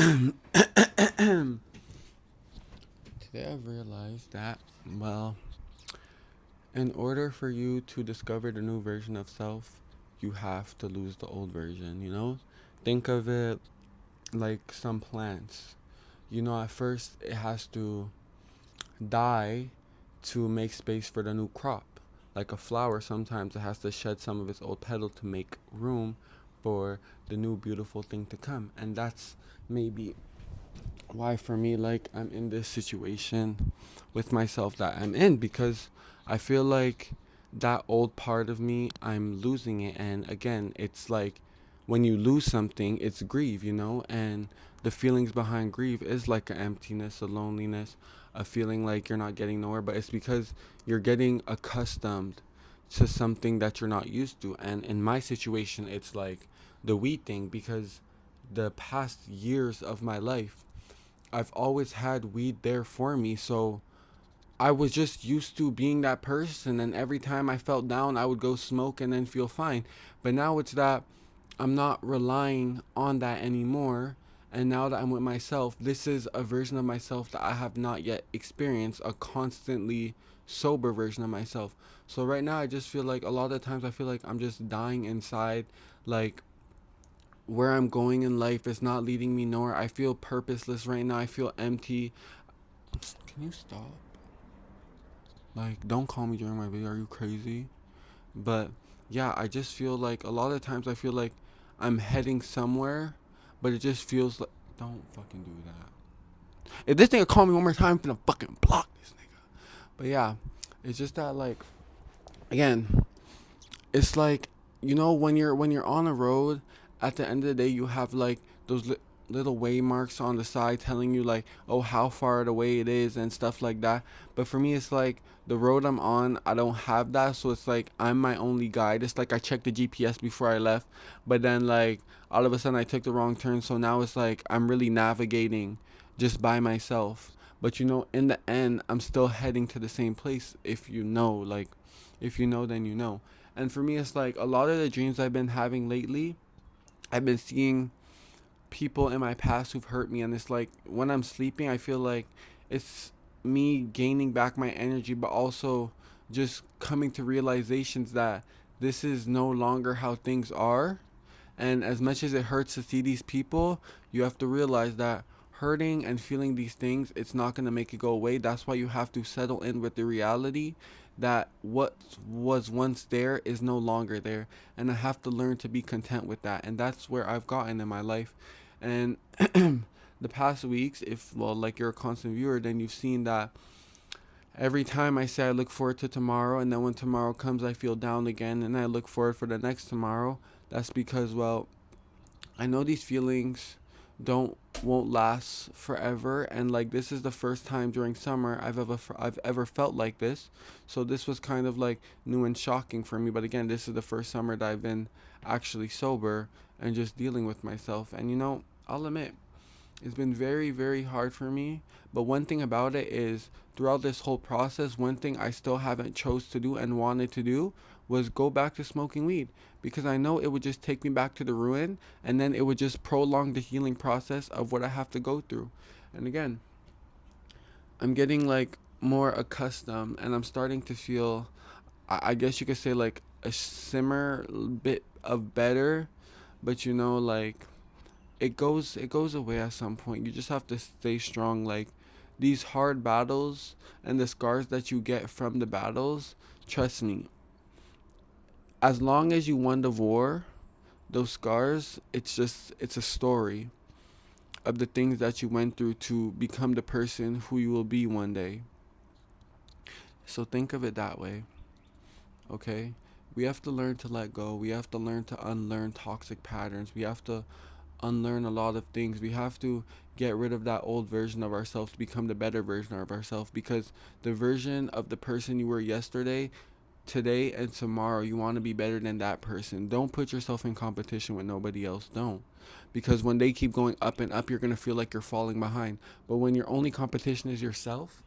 Today I've realized that, well, in order for you to discover the new version of self, you have to lose the old version, you know? Think of it like some plants. At first it has to die to make space for the new crop. Like a flower, sometimes it has to shed some of its old petal to make room for the new beautiful thing to come. And that's maybe why for me, like, I'm in this situation with myself that I'm in, because I feel like that old part of me, I'm losing it. And again, it's like when you lose something, it's grief, and the feelings behind grief is like an emptiness, a loneliness, a feeling like you're not getting nowhere, but it's because you're getting accustomed to something that you're not used to. And in my situation, it's like the weed thing, because the past years of my life, I've always had weed there for me. So I was just used to being that person. And every time I felt down, I would go smoke and then feel fine. But now it's that I'm not relying on that anymore. And now that I'm with myself, this is a version of myself that I have not yet experienced, a constantly sober version of myself. So right now, I just feel like a lot of times I feel like I'm just dying inside. Like, where I'm going in life is not leading me nowhere. I feel purposeless right now. I feel empty. Can you stop? Like, don't call me during my video. Are you crazy? But yeah, I just feel like a lot of times I feel like I'm heading somewhere, but it just feels like, don't fucking do that. If this nigga call me one more time, I'm gonna fucking block this nigga. But yeah, it's just that, like, again, it's like, when you're on a road, at the end of the day you have like those little way marks on the side telling you, like, oh, how far away it is and stuff like that. But for me, it's like the road I'm on, I don't have that. So it's like I'm my only guide. It's like I checked the GPS before I left, but then, like, all of a sudden I took the wrong turn. So now it's like I'm really navigating just by myself. But in the end, I'm still heading to the same place. If you know, then you know. And for me, it's like a lot of the dreams I've been having lately, I've been seeing people in my past who've hurt me. And it's like when I'm sleeping, I feel like it's me gaining back my energy, but also just coming to realizations that this is no longer how things are. And as much as it hurts to see these people, you have to realize that hurting and feeling these things, it's not going to make it go away. That's why you have to settle in with the reality that what was once there is no longer there. And I have to learn to be content with that. And that's where I've gotten in my life. And the past weeks, if, well, like, you're a constant viewer, then you've seen that every time I say I look forward to tomorrow, and then when tomorrow comes, I feel down again, and I look forward for the next tomorrow. That's because, well, I know these feelings don't won't last forever, and like this is the first time during summer I've ever felt like this. So this was kind of like new and shocking for me. But again, this is the first summer that I've been actually sober and just dealing with myself. And I'll admit, it's been very, very hard for me. But one thing about it is, throughout this whole process, one thing I still haven't chose to do and wanted to do was go back to smoking weed, because I know it would just take me back to the ruin, and then it would just prolong the healing process of what I have to go through. And again, I'm getting like more accustomed, and I'm starting to feel, I guess you could say, like a simmer bit of better. But like, it goes away at some point. You just have to stay strong. Like, these hard battles and the scars that you get from the battles, trust me, as long as you won the war, those scars, it's a story of the things that you went through to become the person who you will be one day. So think of it that way. Okay, we have to learn to let go. We have to learn to unlearn toxic patterns. We have to unlearn a lot of things. We have to get rid of that old version of ourselves to become the better version of ourselves, because the version of the person you were yesterday, today, and tomorrow, you want to be better than that person. Don't put yourself in competition with nobody else. Don't. Because when they keep going up and up, you're going to feel like you're falling behind. But when your only competition is yourself,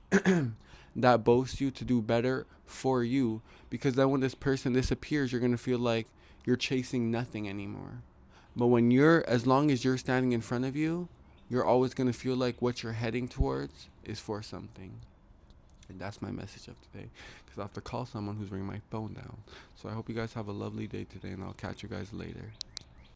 that boasts you to do better for you. Because then when this person disappears, you're going to feel like you're chasing nothing anymore. But when as long as you're standing in front of you, you're always going to feel like what you're heading towards is for something. And that's my message of today, because I have to call someone who's ringing my phone down. So I hope you guys have a lovely day today, and I'll catch you guys later.